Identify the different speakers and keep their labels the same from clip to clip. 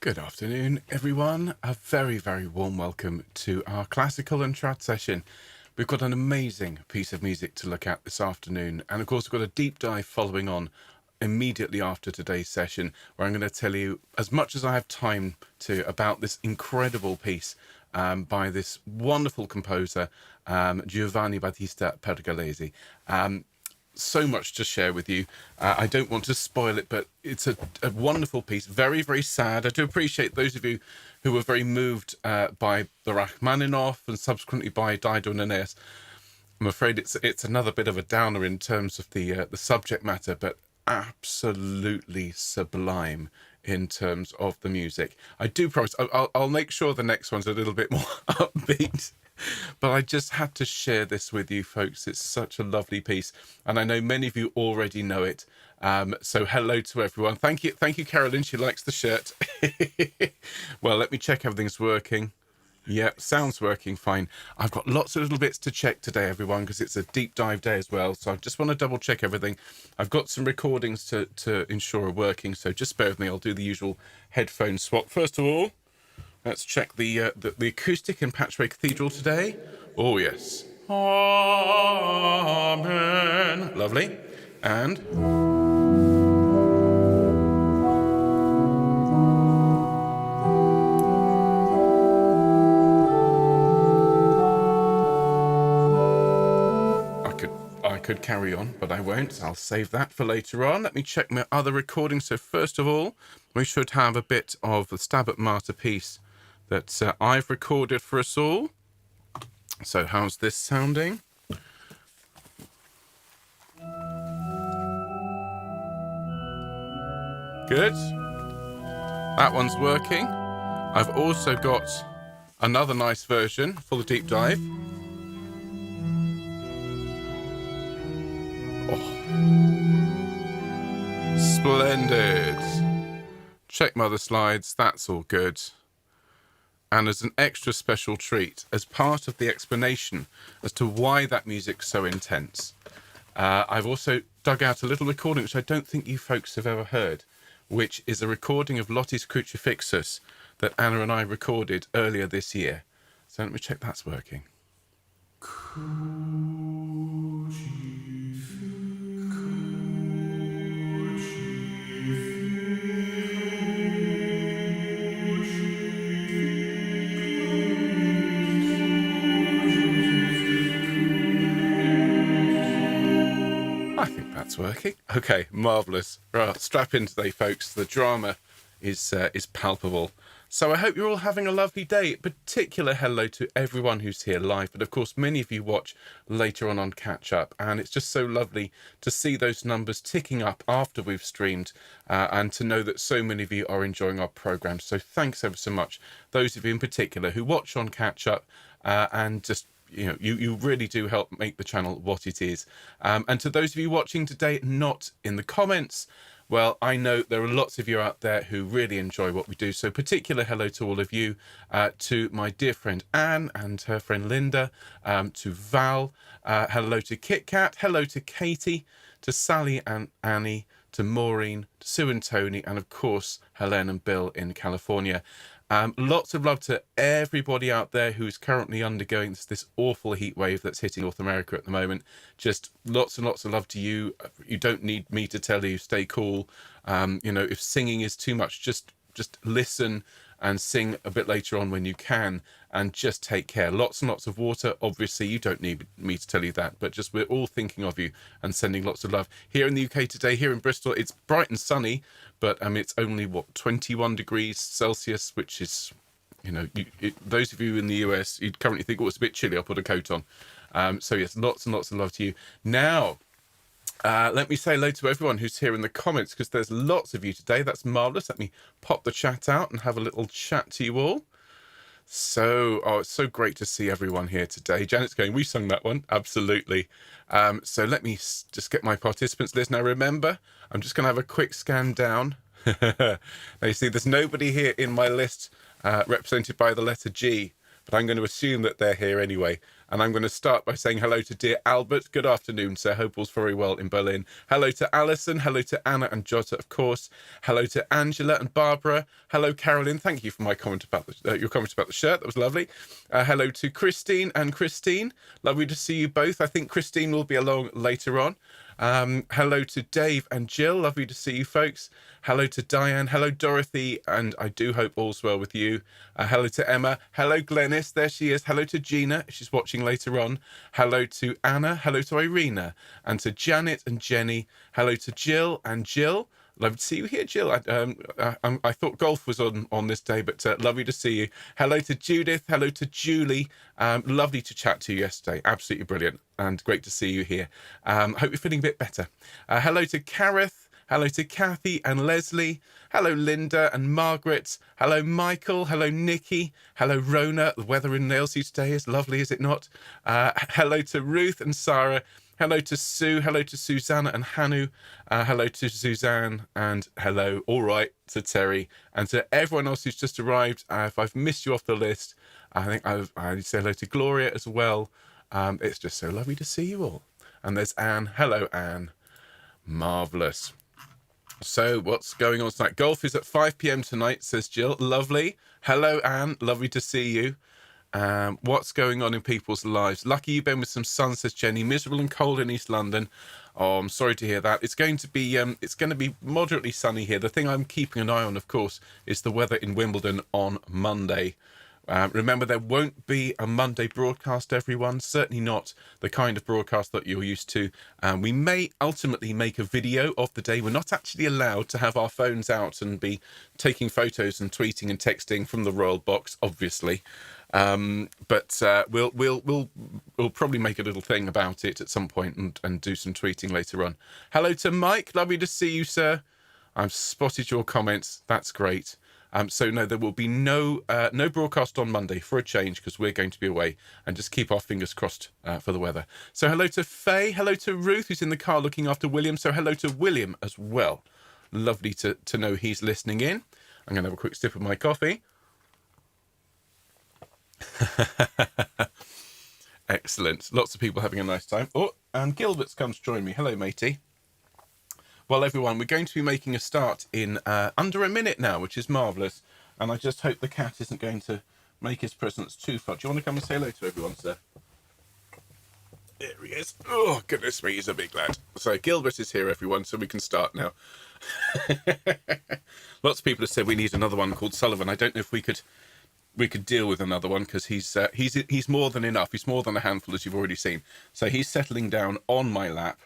Speaker 1: Good afternoon, everyone. A very, very warm welcome to our classical and trad session. We've got an amazing piece of music to look at this afternoon. And of course, we've got a deep dive following on immediately after today's session, where I'm going to tell you as much as I have time to about this incredible piece by this wonderful composer, Giovanni Battista Pergolesi. So much to share with you. I don't want to spoil it, but it's a wonderful piece. Very, very sad. I do appreciate those of you who were very moved by the Rachmaninoff and subsequently by Dido and Aeneas. I'm afraid it's another bit of a downer in terms of the subject matter, but absolutely sublime in terms of the music. I do promise I'll make sure the next one's a little bit more upbeat. But I just had to share this with you, folks. It's such a lovely piece, and I know many of you already know it. So hello to everyone. Thank you, Carolyn. She likes the shirt. Well, let me check everything's working. Yep, sounds working fine. I've got lots of little bits to check today, everyone, because it's a deep dive day as well. So I just want to double check everything. I've got some recordings to ensure are working. So just bear with me. I'll do the usual headphone swap. First of all, let's check the acoustic in Patchway Cathedral today. Oh, yes. Amen. Lovely. And I could carry on, but I won't. I'll save that for later on. Let me check my other recordings. So first of all, we should have a bit of the Stabat Mater piece that I've recorded for us all. So how's this sounding? Good. That one's working. I've also got another nice version for the deep dive. Oh. Splendid. Check my other slides. That's all good. And as an extra special treat, as part of the explanation as to why that music's so intense, I've also dug out a little recording, which I don't think you folks have ever heard, which is a recording of Lotti's Crucifixus that Anna and I recorded earlier this year. So let me check that's working. I think that's working. Okay, marvellous. Right, strap in today, folks. The drama is palpable. So I hope you're all having a lovely day. Particular hello to everyone who's here live, but of course many of you watch later on Catch Up, and it's just so lovely to see those numbers ticking up after we've streamed, and to know that so many of you are enjoying our programme. So thanks ever so much, those of you in particular who watch on Catch Up, and just you really do help make the channel what it is. And to those of you watching today not in the comments, well, I know there are lots of you out there who really enjoy what we do. So particular hello to all of you, to my dear friend Anne and her friend Linda, to Val, hello to Kit Kat, hello to Katie, to Sally and Annie, to Maureen, to Sue and Tony, and of course Helen and Bill in California. Lots of love to everybody out there who's currently undergoing this awful heat wave that's hitting North America at the moment. Just lots and lots of love to you. You don't need me to tell you, stay cool. If singing is too much, just listen and sing a bit later on when you can, and just take care. Lots and lots of water. Obviously, you don't need me to tell you that, but just we're all thinking of you and sending lots of love. Here in the UK today, here in Bristol, it's bright and sunny, but it's only, 21 degrees Celsius, which is, those of you in the US, you'd currently think, it's a bit chilly, I'll put a coat on. So yes, lots and lots of love to you. Now, let me say hello to everyone who's here in the comments, because there's lots of you today. That's marvellous. Let me pop the chat out and have a little chat to you all. So, it's so great to see everyone here today. Janet's going, we sung that one. Absolutely. So let me just get my participants list. Now, remember, I'm just going to have a quick scan down. Now, you see, there's nobody here in my list represented by the letter G, but I'm going to assume that they're here anyway. And I'm going to start by saying hello to dear Albert. Good afternoon, sir. Hope all's very well in Berlin. Hello to Alison. Hello to Anna and Jota, of course. Hello to Angela and Barbara. Hello, Carolyn. Thank you for my comment about your comment about the shirt. That was lovely. Hello to Christine and Christine. Lovely to see you both. I think Christine will be along later on. Hello to Dave and Jill. Lovely to see you folks. Hello to Diane. Hello, Dorothy. And I do hope all's well with you. Hello to Emma. Hello, Glenys. There she is. Hello to Gina. She's watching later on. Hello to Anna. Hello to Irina. And to Janet and Jenny. Hello to Jill and Jill. Lovely to see you here, Jill. I thought golf was on this day, but lovely to see you. Hello to Judith. Hello to Julie. Lovely to chat to you yesterday. Absolutely brilliant and great to see you here. Hope you're feeling a bit better. Hello to Kareth. Hello to Kathy and Leslie. Hello, Linda and Margaret. Hello, Michael. Hello, Nikki. Hello, Rona. The weather in Ailsie today is lovely, is it not? Hello to Ruth and Sarah. Hello to Sue. Hello to Susanna and Hanu. Hello to Suzanne. And hello, all right, to Terry. And to everyone else who's just arrived. If I've missed you off the list, I think I need to say hello to Gloria as well. It's just so lovely to see you all. And there's Anne. Hello, Anne. Marvellous. So what's going on tonight? Golf is at 5 p.m. tonight, says Jill. Lovely. Hello, Anne. Lovely to see you. What's going on in people's lives? Lucky you've been with some sun, says Jenny. Miserable and cold in East London. Oh, I'm sorry to hear that. It's going to be moderately sunny here. The thing I'm keeping an eye on, of course, is the weather in Wimbledon on Monday. Remember, there won't be a Monday broadcast, everyone. Certainly not the kind of broadcast that you're used to. We may ultimately make a video of the day. We're not actually allowed to have our phones out and be taking photos and tweeting and texting from the Royal Box, obviously. But we'll probably make a little thing about it at some point and do some tweeting later on. Hello to Mike. Lovely to see you, sir. I've spotted your comments. That's great. So no, there will be no broadcast on Monday for a change because we're going to be away, and just keep our fingers crossed for the weather. So hello to Faye, hello to Ruth, who's in the car looking after William. So hello to William as well. Lovely to know he's listening in. I'm going to have a quick sip of my coffee. Excellent. Lots of people having a nice time. Oh, and Gilbert's come to join me. Hello, matey. Well, everyone, we're going to be making a start in under a minute now, which is marvellous. And I just hope the cat isn't going to make his presence too far. Do you want to come and say hello to everyone, sir? There he is. Oh, goodness me, he's a big lad. So Gilbert is here, everyone, so we can start now. Lots of people have said we need another one called Sullivan. I don't know if we could deal with another one because he's more than enough. He's more than a handful, as you've already seen. So he's settling down on my lap.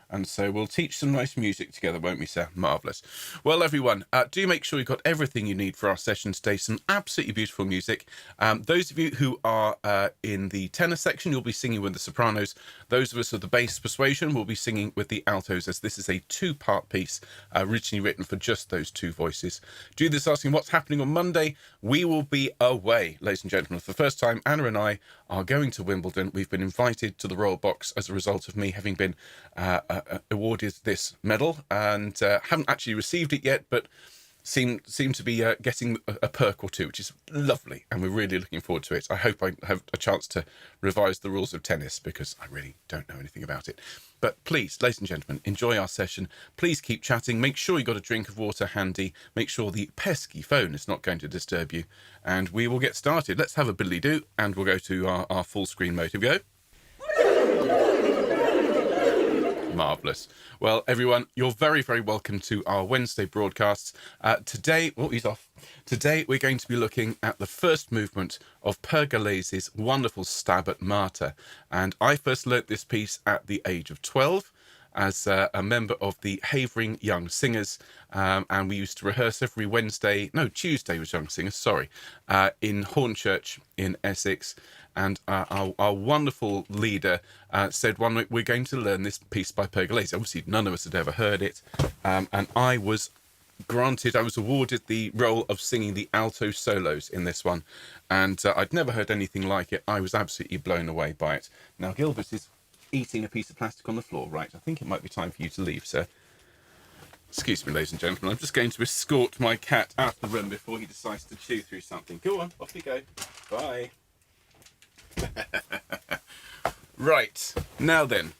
Speaker 1: And so we'll teach some nice music together, won't we, sir? Marvellous. Well, everyone, do make sure you've got everything you need for our session today. Some absolutely beautiful music. Those of you who are in the tenor section, you'll be singing with the sopranos. Those of us of the bass persuasion will be singing with the altos, as this is a two-part piece originally written for just those two voices. Judith's asking what's happening on Monday. We will be away, ladies and gentlemen. For the first time, Anna and I are going to Wimbledon. We've been invited to the Royal Box as a result of me having been awarded this medal, and haven't actually received it yet, but seem to be getting a perk or two, which is lovely, and we're really looking forward to it. I hope I have a chance to revise the rules of tennis because I really don't know anything about it. But please, ladies and gentlemen, enjoy our session. Please keep chatting. Make sure you've got a drink of water handy. Make sure the pesky phone is not going to disturb you, and we will get started. Let's have a biddly-do, and we'll go to our full screen mode. Here we go. Marvellous. Well, everyone, you're very, very welcome to our Wednesday broadcasts. Today, he's off. Today, we're going to be looking at the first movement of Pergolesi's wonderful Stabat Mater. And I first learnt this piece at the age of 12 as a member of the Havering Young Singers. And we used to rehearse every Tuesday was Young Singers, in Hornchurch in Essex. And our wonderful leader said one week we're going to learn this piece by Pergolesi. Obviously, none of us had ever heard it. And I was awarded the role of singing the alto solos in this one. And I'd never heard anything like it. I was absolutely blown away by it. Now, Gilbert is eating a piece of plastic on the floor. Right, I think it might be time for you to leave, sir. Excuse me, ladies and gentlemen. I'm just going to escort my cat out of the room before he decides to chew through something. Go on, off you go. Bye. Right, now then.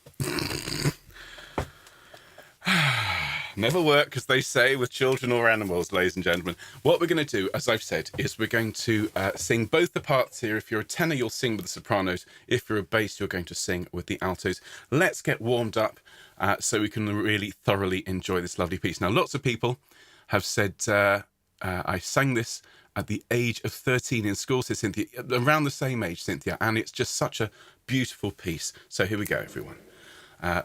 Speaker 1: Never work, as they say, with children or animals, ladies and gentlemen. What we're going to do, as I've said, is we're going to sing both the parts here. If you're a tenor, you'll sing with the sopranos. If you're a bass, you're going to sing with the altos. Let's get warmed up so we can really thoroughly enjoy this lovely piece. Now, lots of people have said I sang this at the age of 13 in school, said Cynthia, around the same age, Cynthia, and it's just such a beautiful piece. So here we go, everyone.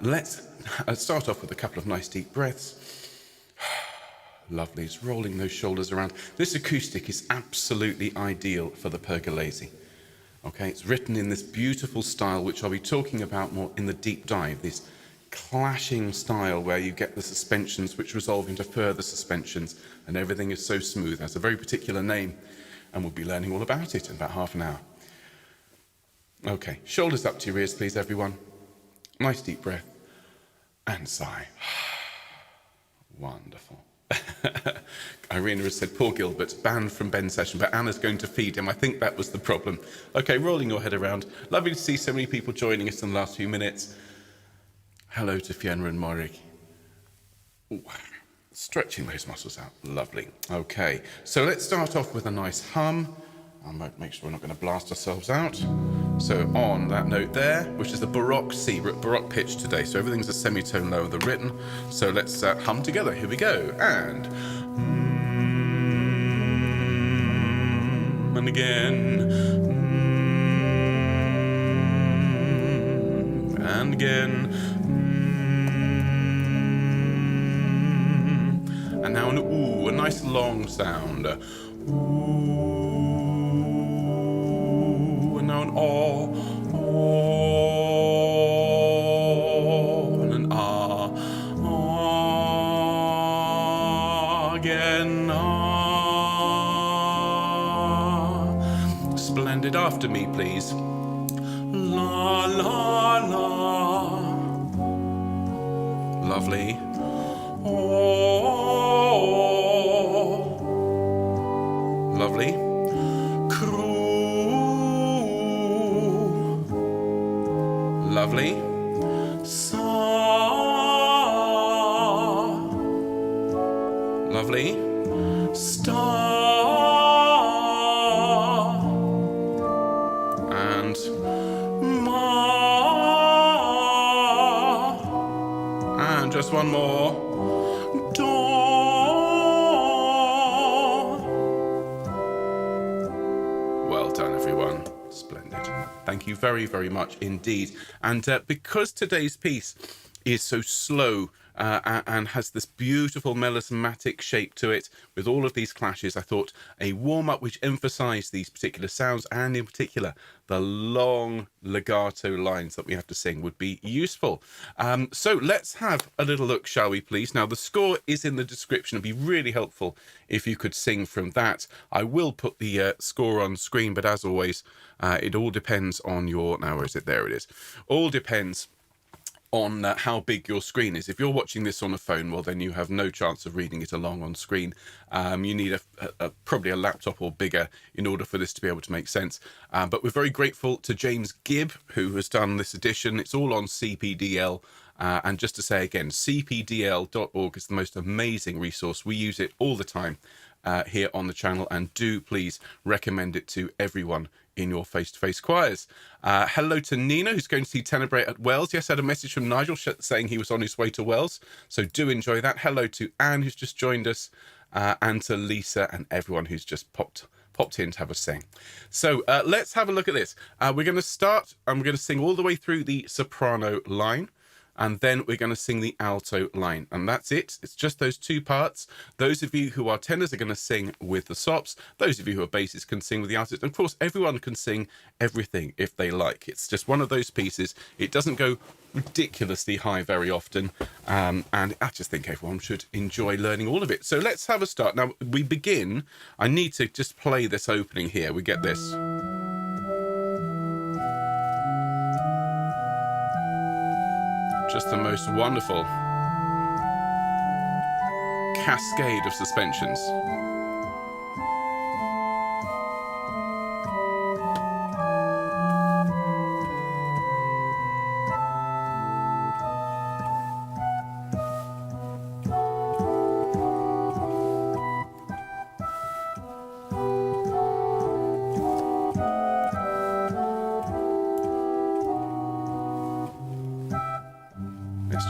Speaker 1: Let's start off with a couple of nice deep breaths. Lovely, it's rolling those shoulders around. This acoustic is absolutely ideal for the Pergolesi. Okay, it's written in this beautiful style, which I'll be talking about more in the deep dive, this clashing style where you get the suspensions which resolve into further suspensions and everything is so smooth. It has a very particular name and we'll be learning all about it in about half an hour. Okay, shoulders up to your ears, please, everyone. Nice deep breath and sigh. Wonderful. Irina has said, poor Gilbert, banned from Ben's session, but Anna's going to feed him. I think that was the problem. Okay, rolling your head around. Lovely to see so many people joining us in the last few minutes. Hello to Fiona and Morik. Ooh, stretching those muscles out. Lovely. Okay, so let's start off with a nice hum. I might make sure we're not going to blast ourselves out. So on that note there, which is the Baroque C, Baroque pitch today. So everything's a semitone lower than written. So let's hum together. Here we go. And again. And again. And now an ooh, a nice long sound. Ooh. And now an oh, oh, and an ah, ah, again, ah. Splendid, after me, please. La, la, la. Lovely. Oh, lovely. Lovely. Sa. Lovely. Star. And ma. And just one more. Do. Well done, everyone. Splendid. Thank you very, very much indeed. And because today's piece is so slow and has this beautiful melismatic shape to it with all of these clashes, I thought a warm-up which emphasised these particular sounds and in particular the long legato lines that we have to sing would be useful. So let's have a little look, shall we please? Now the score is in the description. It'd be really helpful if you could sing from that. I will put the score on screen, but as always, it all depends on your, now where is it? There it is. All depends on how big your screen is. If you're watching this on a phone, well, then you have no chance of reading it along on screen. You need probably a laptop or bigger in order for this to be able to make sense. But we're very grateful to James Gibb, who has done this edition. It's all on CPDL. And just to say again, cpdl.org is the most amazing resource. We use it all the time here on the channel, and do please recommend it to everyone in your face-to-face choirs. Hello to Nina, who's going to see Tenebrae at Wells. Yes, I had a message from Nigel saying he was on his way to Wells, so do enjoy that. Hello to Anne, who's just joined us, and to Lisa and everyone who's just popped in to have a sing. So let's have a look at this. We're going to start, and we're going to sing all the way through the soprano line, and then we're going to sing the alto line, and that's it. It's just those two parts. Those of you who are tenors are going to sing with the sops. Those of you who are basses can sing with the altos. And of course, everyone can sing everything if they like. It's just one of those pieces. It doesn't go ridiculously high very often, and I just think everyone should enjoy learning all of it. So let's have a start. Now, we begin. I need to just play this opening here. We get this. Just the most wonderful cascade of suspensions.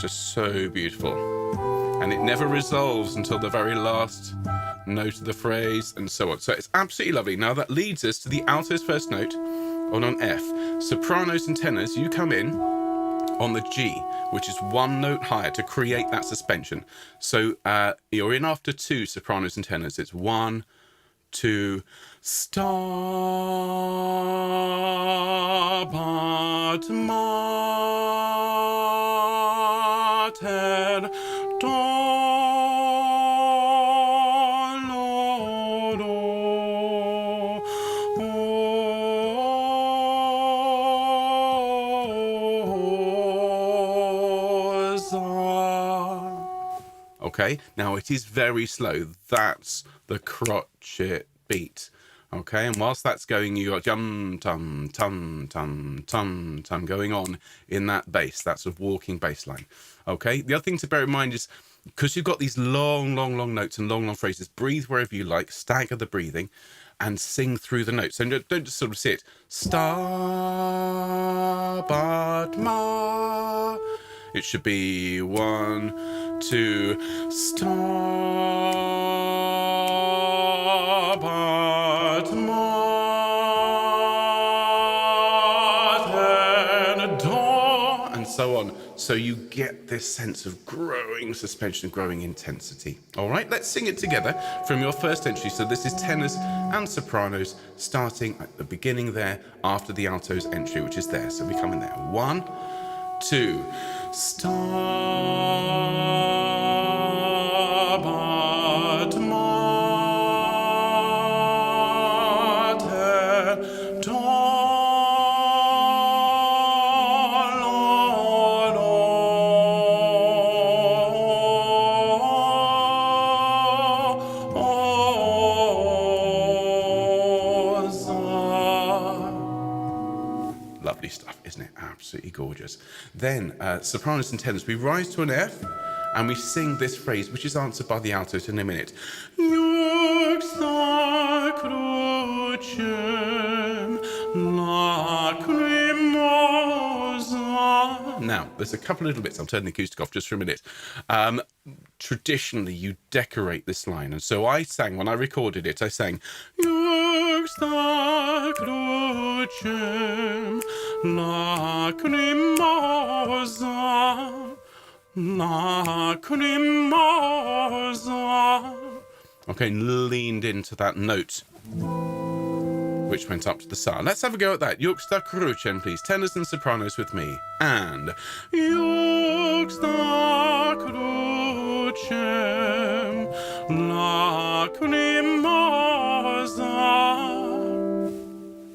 Speaker 1: just so beautiful. And it never resolves until the very last note of the phrase, and so on. So it's absolutely lovely. Now that leads us to the alto's first note on an F. Sopranos and tenors, you come in on the G, which is one note higher to create that suspension. So you're in after 2 sopranos and tenors. It's 1, 2, Stabat Mater Dolorosa. Okay, now it is very slow. That's the crotchet beat. Okay, and whilst that's going, you got tum tum tum tum tum tum going on in that bass, that sort of walking bass line. Okay, the other thing to bear in mind is because you've got these long notes and long phrases, breathe wherever you like, stagger the breathing, and sing through the notes. So don't just sort of sit Stabat Ma. It should be 1, 2, Stabat Mater Do, and so on. So you get this sense of growing suspension, growing intensity. All right, let's sing it together from your first entry. So this is tenors and sopranos starting at the beginning there after the alto's entry, which is there. So we come in there. 1, 2, Stabat Mater Dolorosa. Lovely stuff, isn't it? Absolutely gorgeous. Then, sopranos and tenors, we rise to an F, and we sing this phrase, which is answered by the altos in a minute. Juxta crucem lacrimosa. Now, there's a couple of little bits. I'll turn the acoustic off just for a minute. Traditionally, you decorate this line, and so I sang, when I recorded it, I sang Juxta crucem lacrimosa, lacrimosa. Okay, leaned into that note, which went up to the sa. Let's have a go at that. Juxta crucem, please. Tenors and sopranos with me. And Juxta crucem lacrimosa.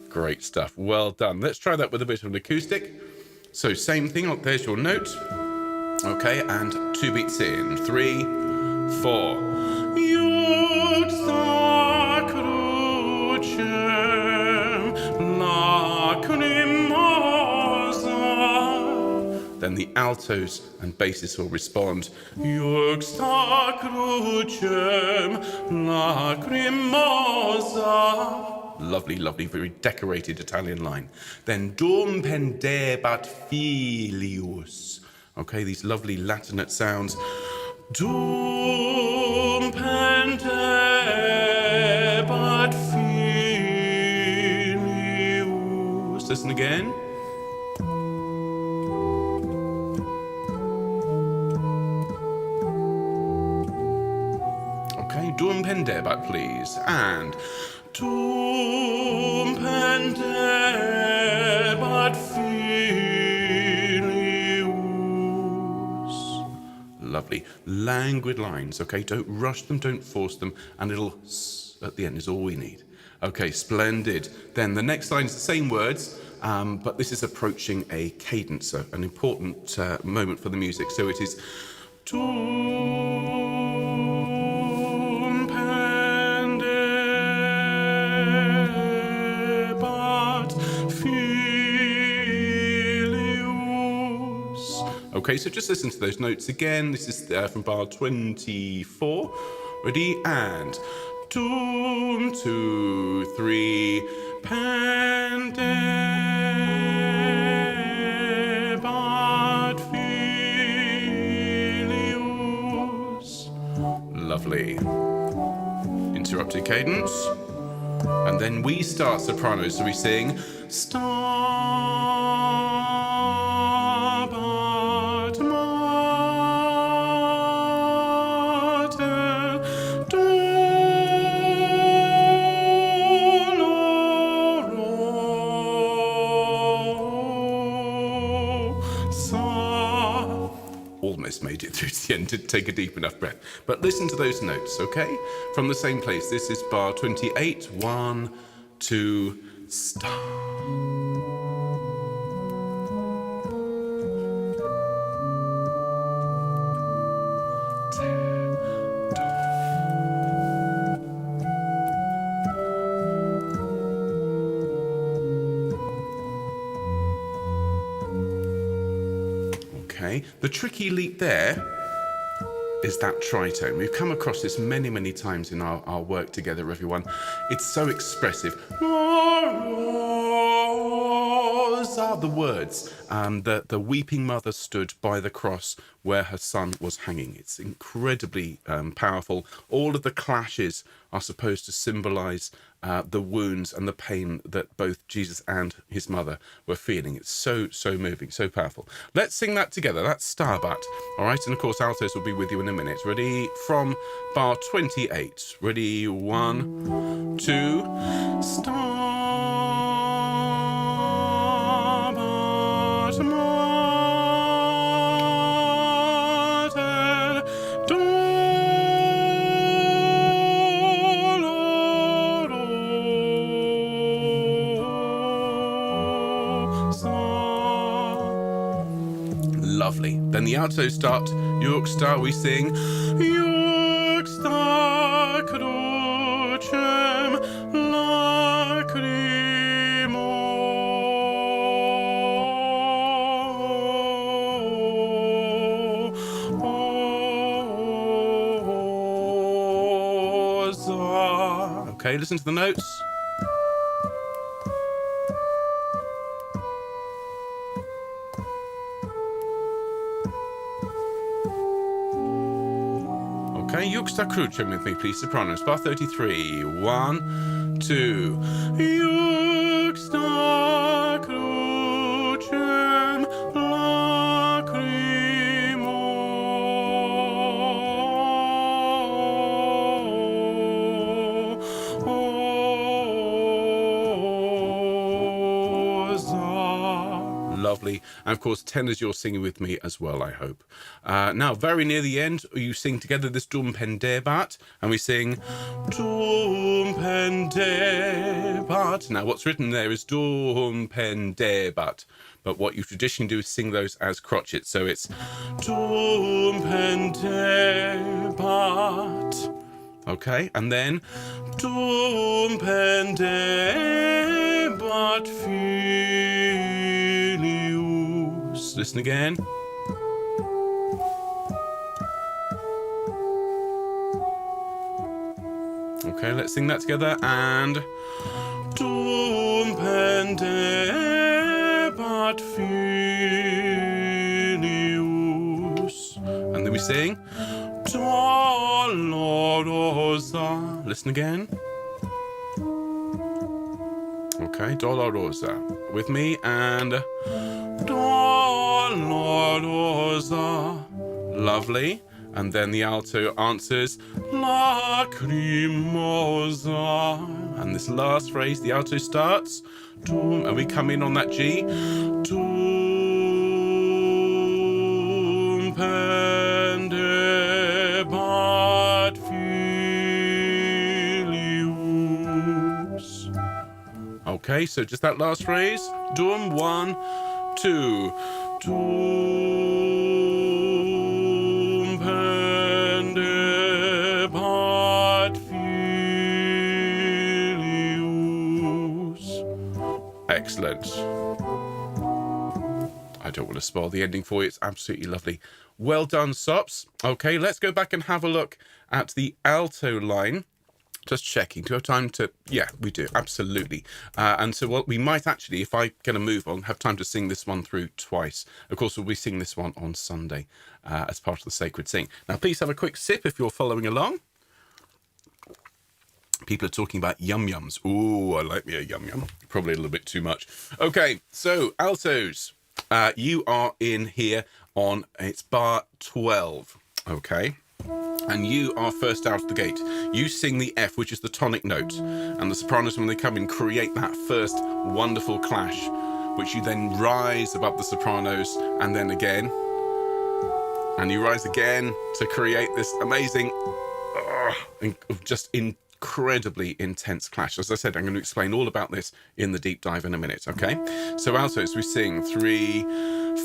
Speaker 1: Great stuff. Well done. Let's try that with a bit of an acoustic. So same thing. There's your note. Okay, and 2 beats in. 3, 4. Juxta crucem lacrimosa. Then the altos and basses will respond. Juxta crucem lacrimosa. Lovely, lovely, very decorated Italian line. Then dum pendebat filius. Okay, these lovely Latinate sounds. Dum pendebat filius. Listen again. Okay, dum pendebat, please. And dum pendebat filius. Lovely. Languid lines, okay? Don't rush them, don't force them, and a little s at the end is all we need. Okay, splendid. Then the next line is the same words, but this is approaching a cadence, so an important moment for the music. So it is Okay, so just listen to those notes again. This is from bar 24. Ready? And 2, 2, 3. Pendebat filius. cadence. And then we start soprano, so we sing Stabat Mater Dolorosa. Almost made it through to the end to take a deep enough breath. But listen to those notes, okay? From the same place. This is bar 28. 1, 2, start. Okay, the tricky leap there is that tritone. We've come across this many, many times in our work together, everyone. It's so expressive. Those are the words. The weeping mother stood by the cross where her son was hanging. It's incredibly powerful. All of the clashes are supposed to symbolize the wounds and the pain that both Jesus and his mother were feeling. It's so, so moving, so powerful. Let's sing that together. That's Stabat. All right, and of course, altos will be with you in a minute. Ready? From bar 28. Ready? 1, 2, Stabat Mater Lovely. Then the altos start. Juxta, we sing Juxta crucem lacrimosa. Okay, listen to the notes. Okay, Juxta crucem with me, please, sopranos. Bar 33. 1, 2. Juxta crucem lacrimosa. Lovely. And of course, tenors, you're singing with me as well, I hope. Now, very near the end, you sing together this Dum pendebat, and we sing Dum pendebat. Now, what's written there is Dum pendebat, but what you traditionally do is sing those as crotchets. So it's Dum pendebat. Okay, and then Dum pendebat filius. Listen again. Okay, let's sing that together. And Dum pendebat filius. And then we sing Dolorosa. Listen again. Okay, Dolorosa. With me. And Dolorosa. Lovely. And then the alto answers lacrimosa. And this last phrase, the alto starts, Dum, and we come in on that G. Dum pendebat filius. Okay, so just that last phrase. Dum, 1, 2. Dum pendebat filius. Excellent. I don't want to spoil the ending for you. It's absolutely lovely. Well done, Sops. Okay, let's go back and have a look at the alto line. Just checking. Do we have time to... Yeah, we do. Absolutely. And so what we might actually, if I get a move on, have time to sing this one through twice. Of course, we'll be singing this one on Sunday as part of the Sacred Sing. Now, please have a quick sip if you're following along. People are talking about yum-yums. Ooh, I like me a yum-yum. Probably a little bit too much. Okay, so altos. You are in here on, it's bar 12. Okay. And you are first out of the gate. You sing the F, which is the tonic note. And the sopranos, when they come in, create that first wonderful clash, which you then rise above the sopranos, and then again. And you rise again to create this amazing, just incredibly intense clash. As I said, I'm going to explain all about this in the deep dive in a minute, okay? So altos, we sing 3,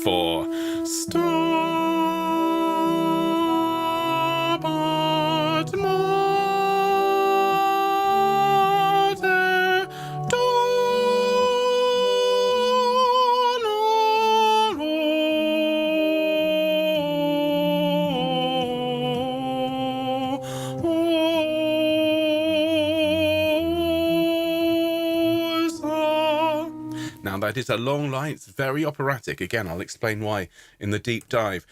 Speaker 1: 4, Stabat, Now that is a long line, it's very operatic. Again, I'll explain why in the deep dive.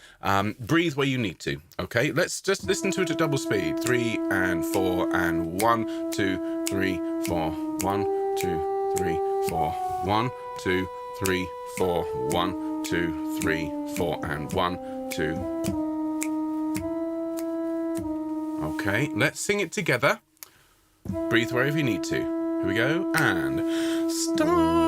Speaker 1: Breathe where you need to, okay? Let's just listen to it at double speed. 3 and 4 and 1, 2, 3, 4, 1, 2, 3, 4, 1, 2, 3, 4, 1, 2, 3, 4, and 1, 2. Okay, let's sing it together. Breathe wherever you need to. Here we go, and start.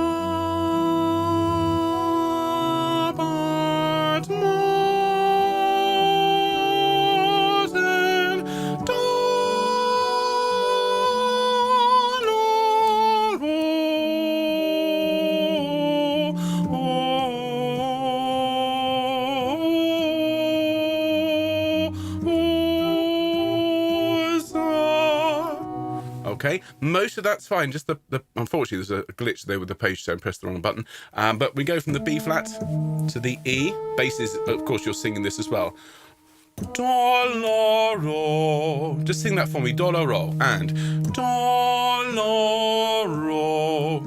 Speaker 1: Okay, most of that's fine. Just the unfortunately, there's a glitch there with the page tone. Press the wrong button. But we go from the B flat to the E. Bass is, of course, you're singing this as well. Doloro. Just sing that for me. Doloro and Doloro.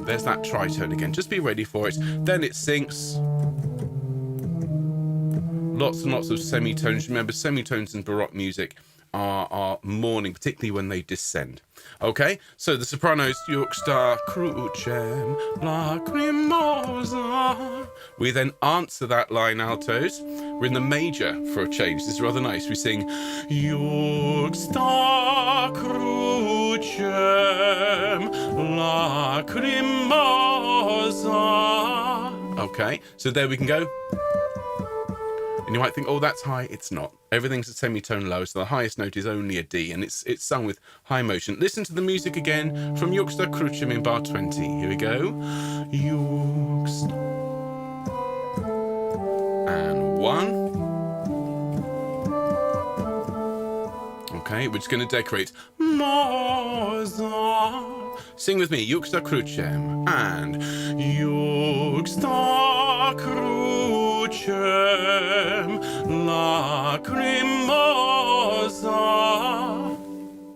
Speaker 1: There's that tritone again. Just be ready for it. Then it sinks. Lots and lots of semitones. Remember, semitones in Baroque music are mourning, particularly when they descend. Okay, so the sopranos, Juxta crucem lacrimosa. We then answer that line, altos. We're in the major for a change. This is rather nice. We sing Juxta crucem lacrimosa. Okay, so there we can go. And you might think, oh, that's high. It's not. Everything's a semitone low, so the highest note is only a D, and it's sung with high motion. Listen to the music again from Juxta crucem in bar 20. Here we go. Juxta. And 1. Okay, we're just going to decorate. Mosa. Sing with me. Juxta crucem. And Juxta crucem lacrimosa.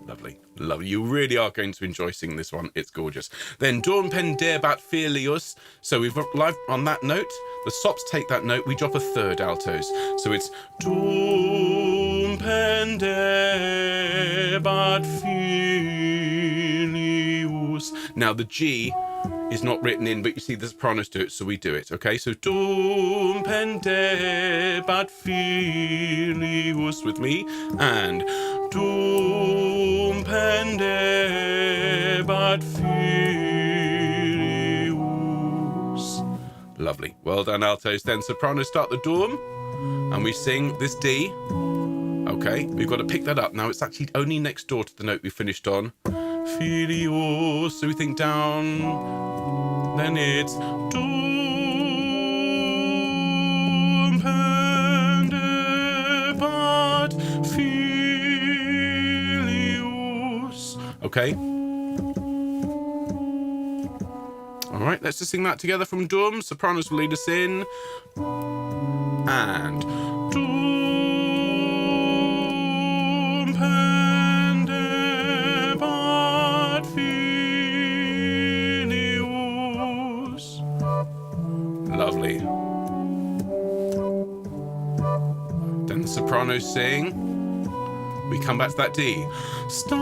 Speaker 1: Lovely, lovely. You really are going to enjoy singing this one. It's gorgeous. Then Dum pendebat filius. So we've live on that note. The sops take that note. We drop a third altos. So it's Dum pendebat filius. Now the G is not written in, but you see the sopranos do it, so we do it. Okay, so Dum pendebat filius with me, and Dum pendebat filius. Lovely. Well done, altos. Then sopranos start the Dum, and we sing this D. Okay, we've got to pick that up. Now it's actually only next door to the note we finished on. Filius, so we think down, then it's Dum pendebat filius. Okay. All right, let's just sing that together from Dum. Sopranos will lead us in. And Dum pendebat filius. Lovely. Then the sopranos sing. We come back to that D. Stabat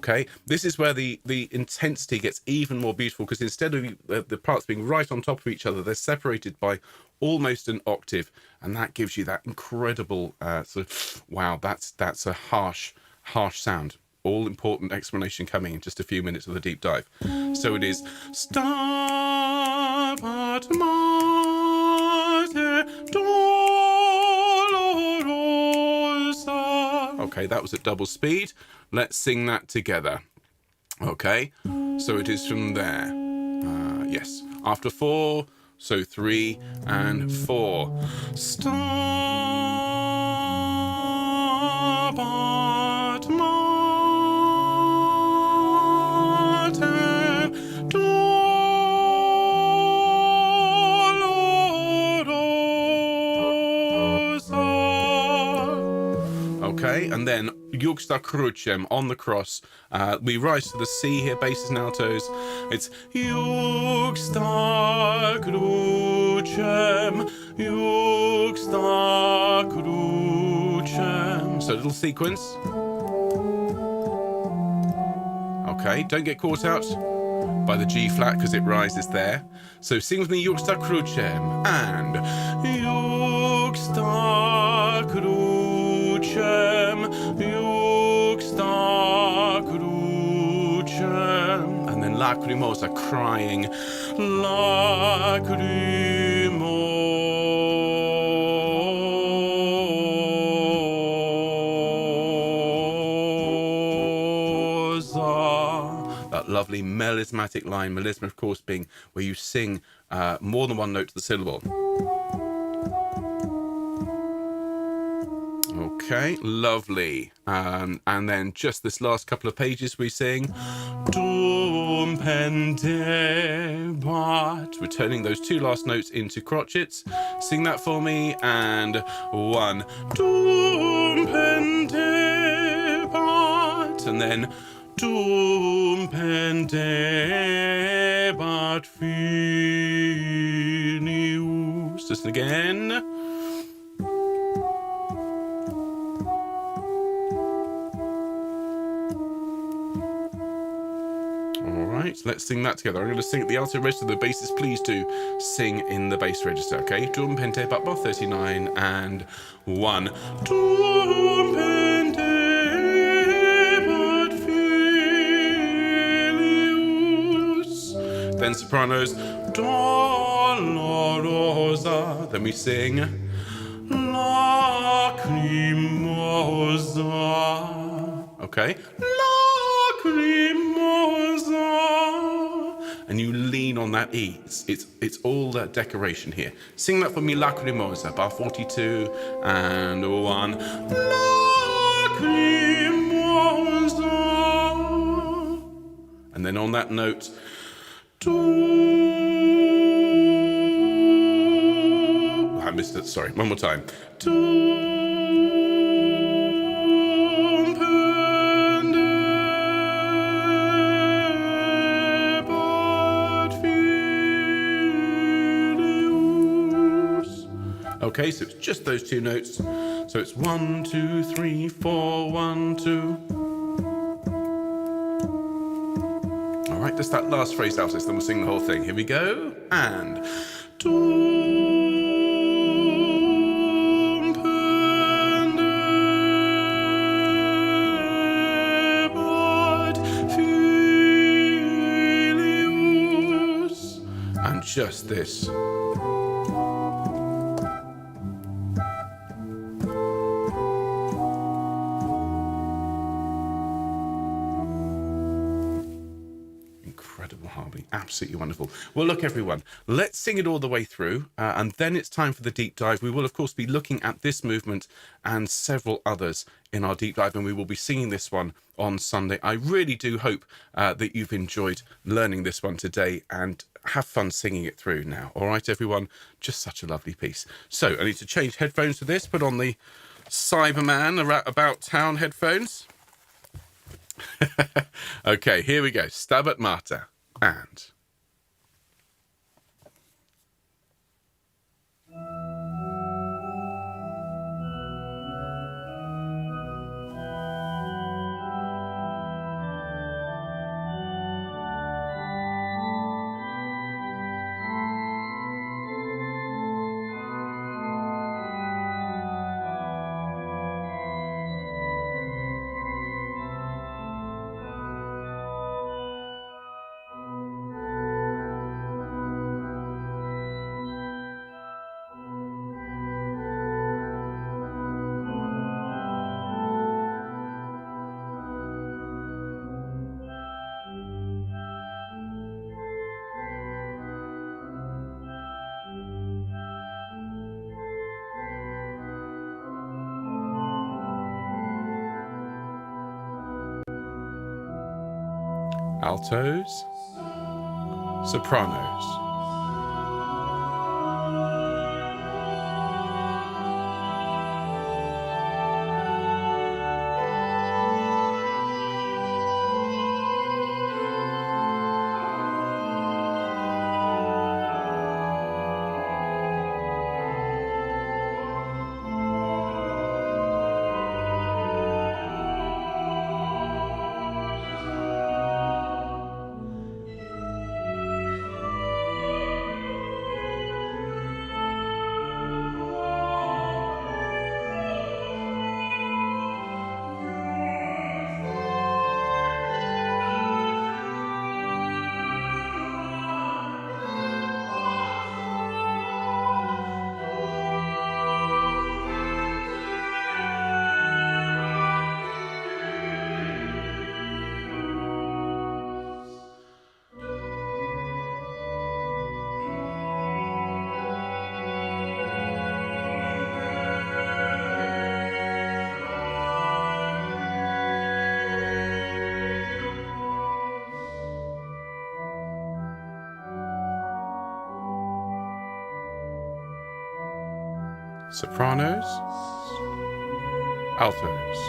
Speaker 1: Okay, this is where the intensity gets even more beautiful, because instead of the parts being right on top of each other, they're separated by almost an octave, and that gives you that incredible sort of, wow, that's a harsh sound. All important explanation coming in just a few minutes of the deep dive. So it is Stabat Mater Dolorosa. Okay, that was at double speed. Let's sing that together. Okay, so it is from there. Yes, after 4, so 3 and 4. Stabat Mater Dolorosa. Okay, and then Juxta Crucem on the cross. We rise to the C here, basses and altos. It's Juxta Crucem, Juxta Crucem. So a little sequence. Okay, don't get caught out by the G flat because it rises there. So sing with me, Juxta Crucem and Juxta Crucem, Juxta Crucem, and then Lacrimosa, crying, Lacrimosa. That lovely melismatic line, melisma of course being where you sing more than one note to the syllable. Okay, lovely. And then just this last couple of pages we sing Dum pendebat, returning those 2 last notes into crotchets. Sing that for me, and 1 Dum pendebat, and then Dum pendebat finius. Just again. Let's sing that together. I'm going to sing at the alto register. The basses, please do sing in the bass register, okay? Dum pendebat bar 39 and 1. Dum pendebat filius. Then sopranos, Dolorosa. Then we sing Lacrimosa. Okay? Lacrimosa. And you lean on that E. It's all that decoration here. Sing that for me, Lacrimosa, bar 42 and 1. Lacrimosa. And then on that note, I missed it, sorry, one more time. Okay, so it's just those 2 notes. So it's 1, 2, 3, 4, 1, 2. All right, just that last phrase, altos, then we'll sing the whole thing. Here we go, and Dum pendebat filius, and just this. Absolutely wonderful. Well, look, everyone, let's sing it all the way through, and then it's time for the deep dive. We will, of course, be looking at this movement and several others in our deep dive, and we will be singing this one on Sunday. I really do hope that you've enjoyed learning this one today and have fun singing it through now. All right, everyone, just such a lovely piece. So I need to change headphones for this, put on the Cyberman About Town headphones. Okay, here we go. Stabat Mater. And altos, sopranos. Sopranos, altos.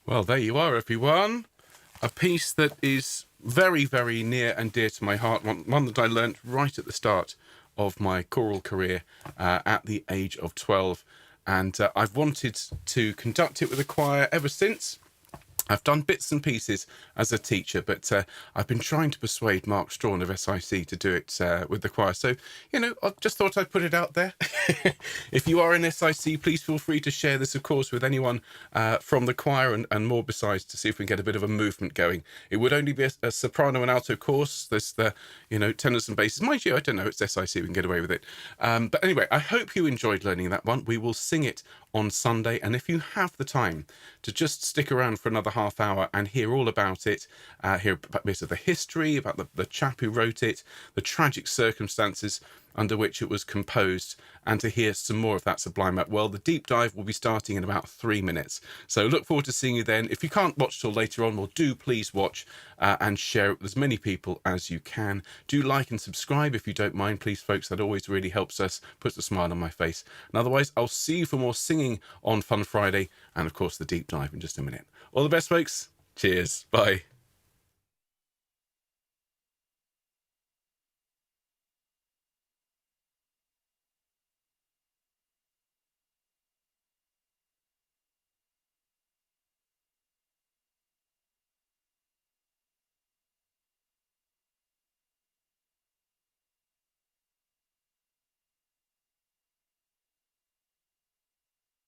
Speaker 1: Well, there you are, everyone. A piece that is very, very near and dear to my heart. One that I learnt right at the start of my choral career at the age of 12. And I've wanted to conduct it with a choir ever since. I've done bits and pieces as a teacher, but I've been trying to persuade Mark Strawn of SIC to do it with the choir. So, you know, I just thought I'd put it out there. If you are in SIC, please feel free to share this, of course, with anyone from the choir and more besides, to see if we can get a bit of a movement going. It would only be a soprano and alto course. There's the, you know, tenors and basses. Mind you, I don't know, it's SIC, we can get away with it. But anyway, I hope you enjoyed learning that one. We will sing it on Sunday, and if you have the time to just stick around for another half hour and hear all about it, hear a bit of the history, about the chap who wrote it, the tragic circumstances under which it was composed, and to hear some more of that sublime act, well, the deep dive will be starting in about 3 minutes. So look forward to seeing you then. If you can't watch till later on, well, do please watch and share it with as many people as you can. Do like and subscribe if you don't mind, please, folks. That always really helps us, puts a smile on my face. And otherwise, I'll see you for more singing on Fun Friday, and of course the deep dive in just a minute. All the best, folks. Cheers. Bye.